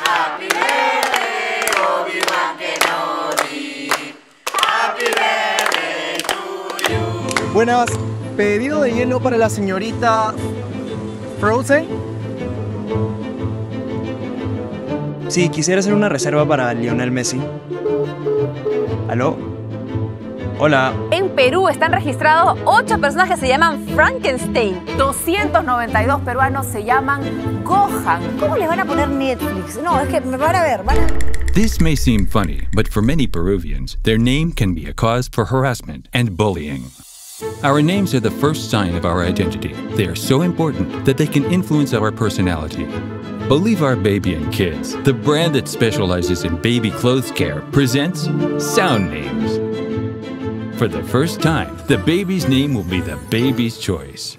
Happy birthday, Obi-Wan Kenobi. Happy birthday to you. Buenas, pedido de hielo para la señorita Frozen. Sí, quisiera hacer una reserva para Lionel Messi. ¿Aló? Hola. En Perú están registrados 8 personas que se llaman Frankenstein. 292 peruanos se llaman Gohan. ¿Cómo les van a poner Netflix? No, es que me van a ver, This may seem funny, but for many Peruvians, their name can be a cause for harassment and bullying. Our names are the first sign of our identity. They are so important that they can influence our personality. Believe Our Baby and Kids, the brand that specializes in baby clothes care, presents Sound Names. For the first time, the baby's name will be the baby's choice.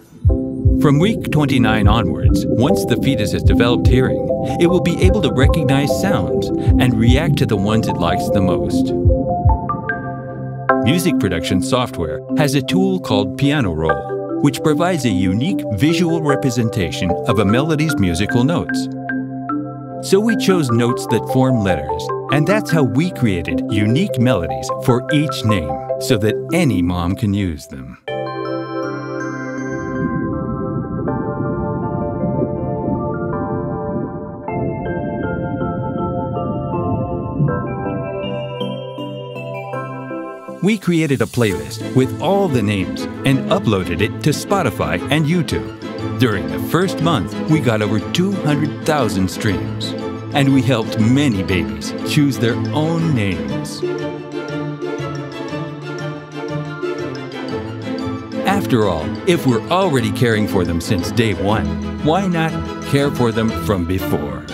From week 29 onwards, once the fetus has developed hearing, it will be able to recognize sounds and react to the ones it likes the most. Music production software has a tool called Piano Roll, which provides a unique visual representation of a melody's musical notes. So we chose notes that form letters, and that's how we created unique melodies for each name, so that any mom can use them. We created a playlist with all the names and uploaded it to Spotify and YouTube. During the first month, we got over 200,000 streams. And we helped many babies choose their own names. After all, if we're already caring for them since day one, why not care for them from before?